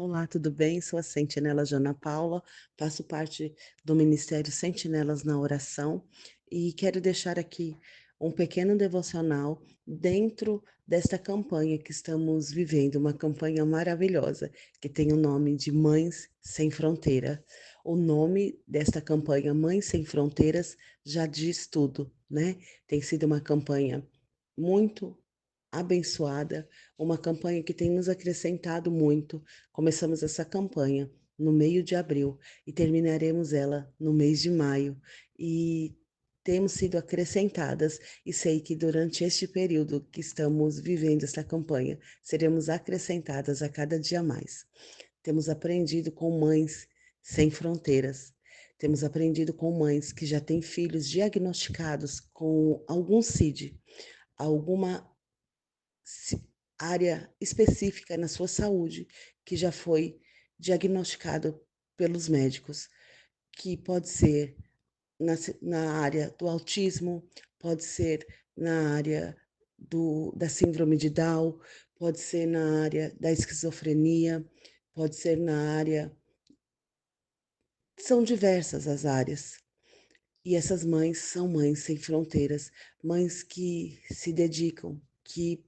Olá, tudo bem? Sou a Sentinela Jana Paula, faço parte do Ministério Sentinelas na Oração e quero deixar aqui um pequeno devocional dentro desta campanha que estamos vivendo, uma campanha maravilhosa que tem o nome de Mães Sem Fronteira. O nome desta campanha, Mães Sem Fronteiras, já diz tudo, né? Tem sido uma campanha muito abençoada, uma campanha que tem nos acrescentado muito. Começamos essa campanha no meio de abril e terminaremos ela no mês de maio. E temos sido acrescentadas, e sei que durante este período que estamos vivendo esta campanha, seremos acrescentadas a cada dia mais. Temos aprendido com mães sem fronteiras. Temos aprendido com mães que já têm filhos diagnosticados com algum CID, alguma área específica na sua saúde que já foi diagnosticado pelos médicos, que pode ser na área do autismo, pode ser na área da síndrome de Down, pode ser na área da esquizofrenia, pode ser na área. São diversas as áreas. E essas mães são mães sem fronteiras, mães que se dedicam, que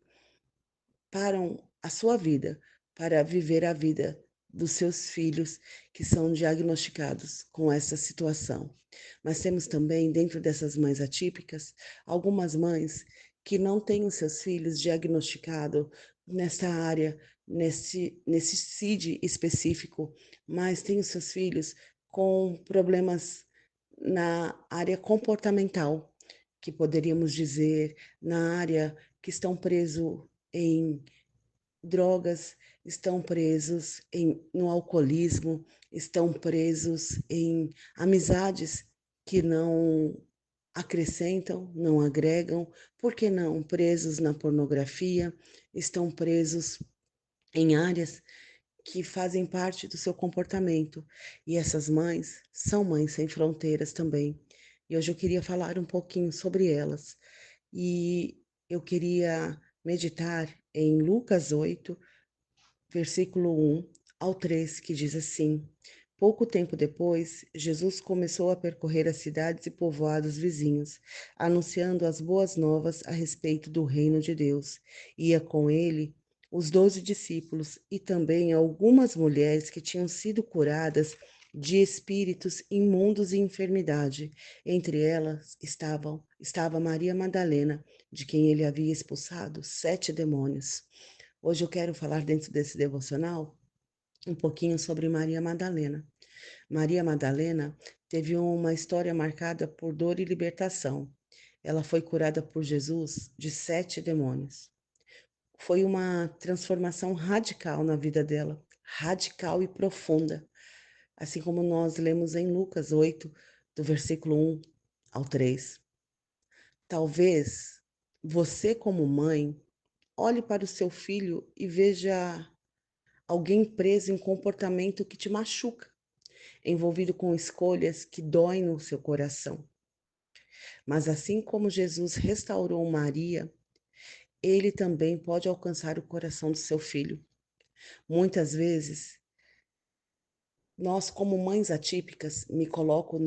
param a sua vida para viver a vida dos seus filhos que são diagnosticados com essa situação. Mas temos também, dentro dessas mães atípicas, algumas mães que não têm os seus filhos diagnosticados nessa área, nesse CID específico, mas têm os seus filhos com problemas na área comportamental, que poderíamos dizer na área que estão presos em drogas, estão presos no alcoolismo, estão presos em amizades que não acrescentam, não agregam, por que não presos na pornografia, estão presos em áreas que fazem parte do seu comportamento. E essas mães são mães sem fronteiras também. E hoje eu queria falar um pouquinho sobre elas. E eu queria meditar em Lucas 8, versículo 1 ao 3, que diz assim: Pouco tempo depois, Jesus começou a percorrer as cidades e povoados vizinhos, anunciando as boas novas a respeito do reino de Deus. Ia com ele os 12 discípulos e também algumas mulheres que tinham sido curadas de espíritos imundos e enfermidade. Entre elas estava Maria Madalena, de quem ele havia expulsado 7 demônios. Hoje eu quero falar dentro desse devocional um pouquinho sobre Maria Madalena. Maria Madalena teve uma história marcada por dor e libertação. Ela foi curada por Jesus de 7 demônios. Foi uma transformação radical na vida dela, radical e profunda, assim como nós lemos em Lucas 8, do versículo 1 ao 3. Talvez você, como mãe, olhe para o seu filho e veja alguém preso em comportamento que te machuca, envolvido com escolhas que doem no seu coração. Mas assim como Jesus restaurou Maria, ele também pode alcançar o coração do seu filho. Muitas vezes, nós como mães atípicas, me coloco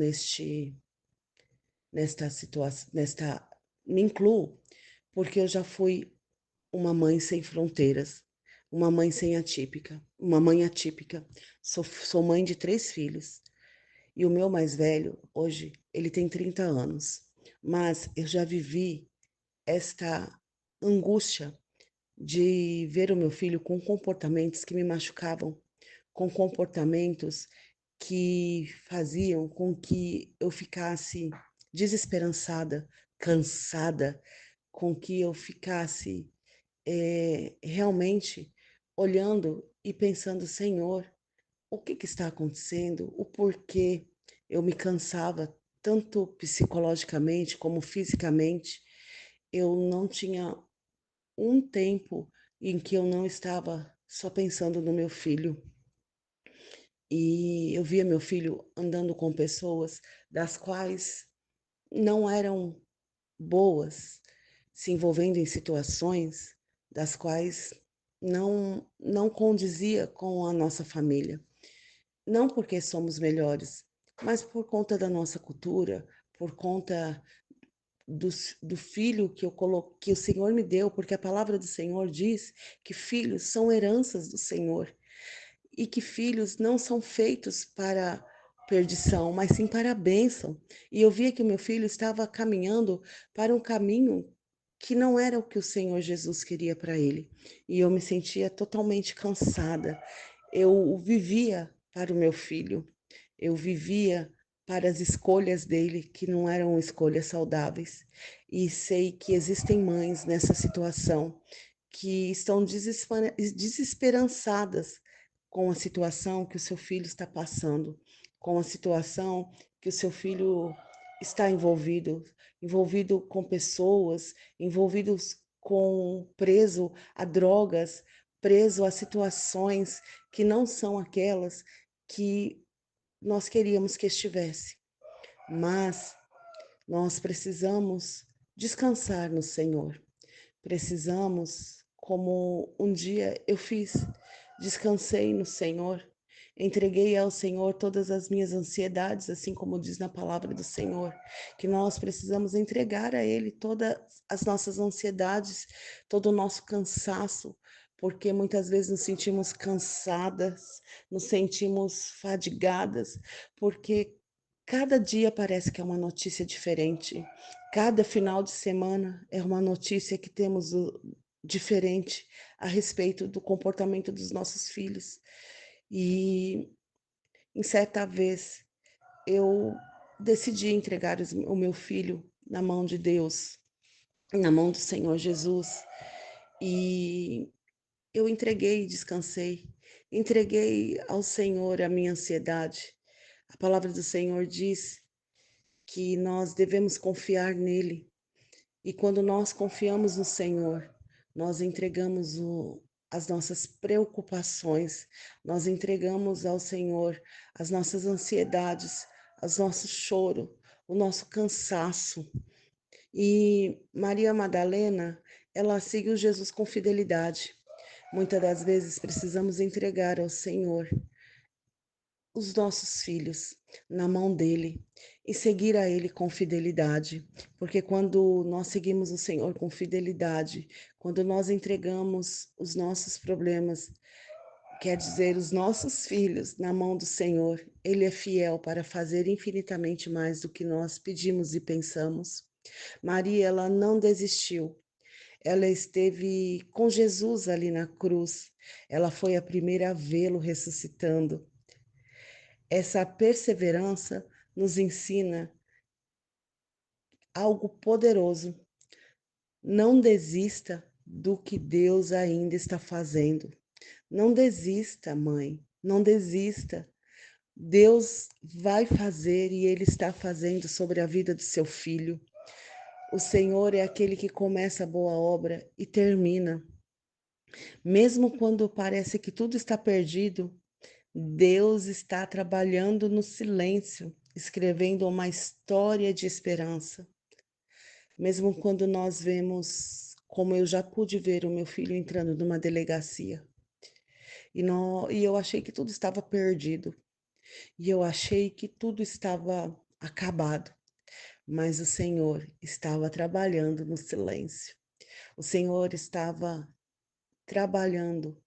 nesta situação, me incluo, porque eu já fui uma mãe sem fronteiras, uma mãe sem atípica, uma mãe atípica. Sou mãe de 3 filhos. E o meu mais velho, hoje, ele tem 30 anos. Mas eu já vivi esta angústia de ver o meu filho com comportamentos que me machucavam, com comportamentos que faziam com que eu ficasse desesperançada, cansada, com que eu ficasse realmente olhando e pensando, Senhor, o que que está acontecendo? O porquê eu me cansava tanto psicologicamente como fisicamente? Eu não tinha um tempo em que eu não estava só pensando no meu filho. E eu via meu filho andando com pessoas das quais não eram boas, se envolvendo em situações das quais não condizia com a nossa família. Não porque somos melhores, mas por conta da nossa cultura, por conta do filho que o Senhor me deu, porque a palavra do Senhor diz que filhos são heranças do Senhor. E que filhos não são feitos para perdição, mas sim para a bênção. E eu via que o meu filho estava caminhando para um caminho que não era o que o Senhor Jesus queria para ele. E eu me sentia totalmente cansada. Eu vivia para o meu filho, eu vivia para as escolhas dele, que não eram escolhas saudáveis. E sei que existem mães nessa situação que estão desesperançadas com a situação que o seu filho está passando, com a situação que o seu filho está envolvido com pessoas, envolvidos com preso a drogas, preso a situações que não são aquelas que nós queríamos que estivesse. Mas nós precisamos descansar no Senhor. Precisamos, como um dia eu fiz, descansei no Senhor, entreguei ao Senhor todas as minhas ansiedades, assim como diz na palavra do Senhor, que nós precisamos entregar a Ele todas as nossas ansiedades, todo o nosso cansaço, porque muitas vezes nos sentimos cansadas, nos sentimos fadigadas, porque cada dia parece que é uma notícia diferente. Cada final de semana é uma notícia que temos diferente a respeito do comportamento dos nossos filhos. E em certa vez eu decidi entregar o meu filho na mão de Deus, na mão do Senhor Jesus. E eu entreguei e descansei. Entreguei ao Senhor a minha ansiedade. A palavra do Senhor diz que nós devemos confiar nele. E quando nós confiamos no Senhor, nós entregamos as nossas preocupações, nós entregamos ao Senhor as nossas ansiedades, os nossos choro, o nosso cansaço. E Maria Madalena, ela seguiu Jesus com fidelidade. Muitas das vezes precisamos entregar ao Senhor os nossos filhos na mão dele e seguir a ele com fidelidade, porque quando nós seguimos o Senhor com fidelidade, quando nós entregamos os nossos problemas, quer dizer, os nossos filhos na mão do Senhor, ele é fiel para fazer infinitamente mais do que nós pedimos e pensamos. Maria, ela não desistiu. Ela esteve com Jesus ali na cruz. Ela foi a primeira a vê-lo ressuscitando. Essa perseverança nos ensina algo poderoso. Não desista do que Deus ainda está fazendo. Não desista, mãe. Não desista. Deus vai fazer e Ele está fazendo sobre a vida do seu filho. O Senhor é aquele que começa a boa obra e termina. Mesmo quando parece que tudo está perdido, Deus está trabalhando no silêncio, escrevendo uma história de esperança. Mesmo quando nós vemos, como eu já pude ver o meu filho entrando numa delegacia, e eu achei que tudo estava perdido, e eu achei que tudo estava acabado, mas o Senhor estava trabalhando no silêncio. O Senhor estava trabalhando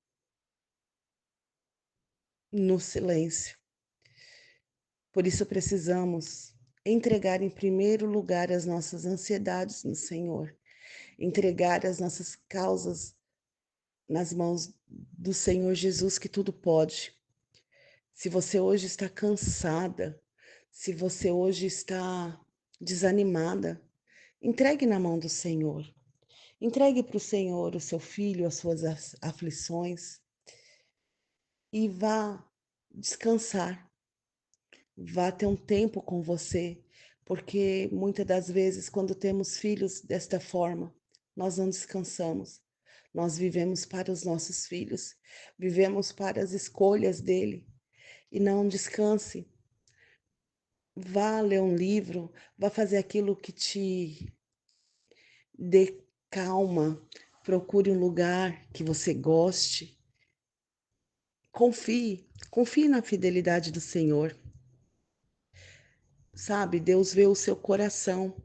no silêncio. Por isso precisamos entregar em primeiro lugar as nossas ansiedades no Senhor, entregar as nossas causas nas mãos do Senhor Jesus, que tudo pode. Se você hoje está cansada, se você hoje está desanimada, entregue na mão do Senhor. Entregue para o Senhor o seu filho, as suas aflições e vá descansar. Vá ter um tempo com você, porque muitas das vezes, quando temos filhos desta forma, nós não descansamos. Nós vivemos para os nossos filhos, vivemos para as escolhas dele e não descanse. Vá ler um livro, vá fazer aquilo que te dê calma, procure um lugar que você goste. Confie na fidelidade do Senhor. Sabe, Deus vê o seu coração.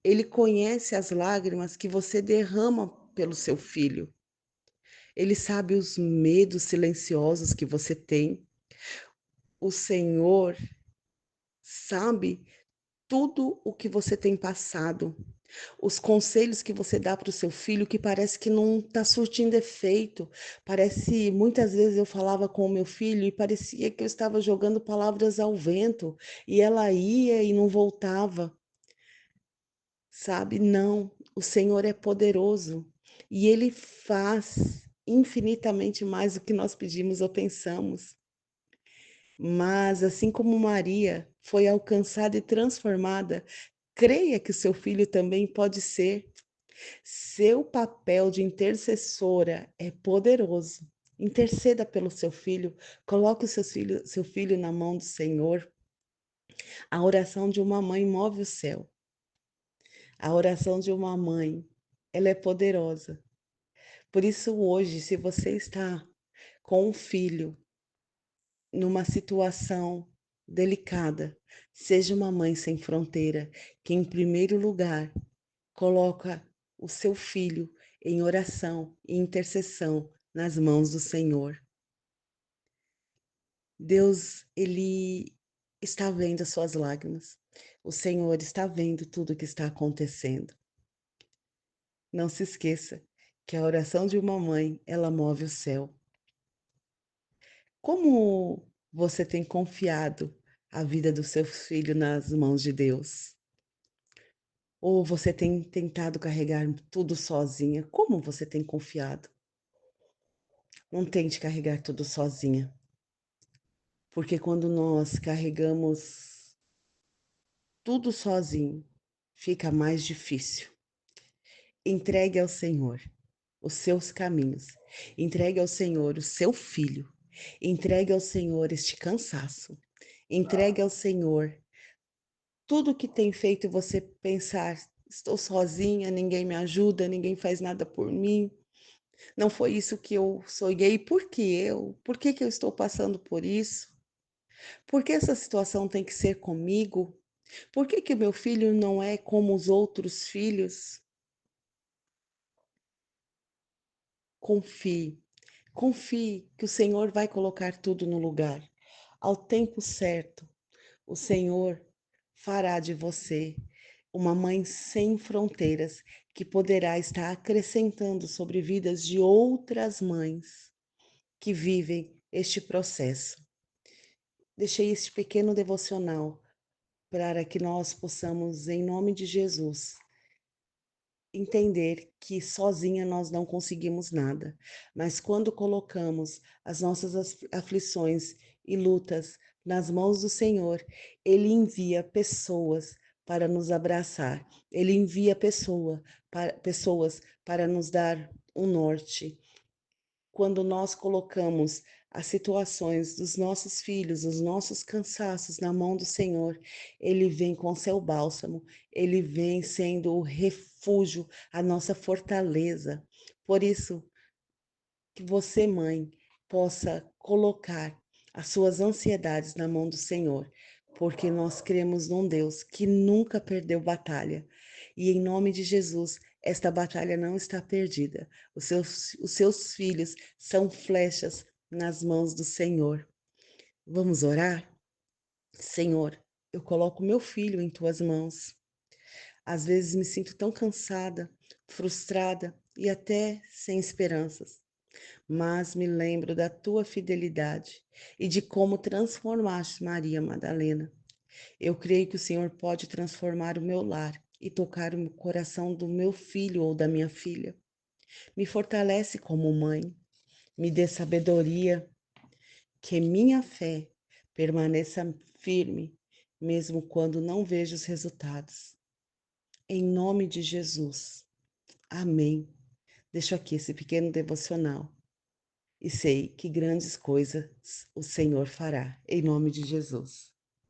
Ele conhece as lágrimas que você derrama pelo seu filho. Ele sabe os medos silenciosos que você tem. O Senhor sabe tudo o que você tem passado, os conselhos que você dá para o seu filho que parece que não está surtindo efeito. Parece, muitas vezes eu falava com o meu filho e parecia que eu estava jogando palavras ao vento e ela ia e não voltava, sabe? Não, o Senhor é poderoso e Ele faz infinitamente mais do que nós pedimos ou pensamos. Mas assim como Maria foi alcançada e transformada, creia que o seu filho também pode ser. Seu papel de intercessora é poderoso. Interceda pelo seu filho, coloque o seu filho na mão do Senhor. A oração de uma mãe move o céu. A oração de uma mãe, ela é poderosa. Por isso hoje, se você está com um filho numa situação delicada, seja uma mãe sem fronteira, que em primeiro lugar coloca o seu filho em oração e intercessão nas mãos do Senhor. Deus, ele está vendo as suas lágrimas. O Senhor está vendo tudo o que está acontecendo. Não se esqueça que a oração de uma mãe, ela move o céu. Como você tem confiado a vida do seu filho nas mãos de Deus? Ou você tem tentado carregar tudo sozinha? Como você tem confiado? Não tente carregar tudo sozinha, porque quando nós carregamos tudo sozinho, fica mais difícil. Entregue ao Senhor os seus caminhos, entregue ao Senhor o seu filho, entregue ao Senhor este cansaço, entregue ao Senhor tudo que tem feito você pensar: estou sozinha, ninguém me ajuda, ninguém faz nada por mim. Não foi isso que eu sonhei, por que eu? Por que que eu estou passando por isso? Por que essa situação tem que ser comigo? Por que que meu filho não é como os outros filhos? Confie, confie que o Senhor vai colocar tudo no lugar. Ao tempo certo, o Senhor fará de você uma mãe sem fronteiras que poderá estar acrescentando sobre vidas de outras mães que vivem este processo. Deixei este pequeno devocional para que nós possamos, em nome de Jesus, entender que sozinha nós não conseguimos nada, mas quando colocamos as nossas aflições e lutas nas mãos do Senhor, Ele envia pessoas para nos abraçar, Ele envia pessoas para nos dar um norte. Quando nós colocamos as situações dos nossos filhos, os nossos cansaços na mão do Senhor, Ele vem com seu bálsamo, Ele vem sendo o refúgio, a nossa fortaleza. Por isso, que você, mãe, possa colocar as suas ansiedades na mão do Senhor, porque nós cremos num Deus que nunca perdeu batalha. E em nome de Jesus, esta batalha não está perdida. Os seus filhos são flechas nas mãos do Senhor. Vamos orar? Senhor, eu coloco meu filho em tuas mãos. Às vezes me sinto tão cansada, frustrada e até sem esperanças, mas me lembro da tua fidelidade e de como transformaste Maria Madalena. Eu creio que o Senhor pode transformar o meu lar e tocar o coração do meu filho ou da minha filha. Me fortalece como mãe, me dê sabedoria, que minha fé permaneça firme, mesmo quando não vejo os resultados. Em nome de Jesus. Amém. Deixo aqui esse pequeno devocional e sei que grandes coisas o Senhor fará, em nome de Jesus.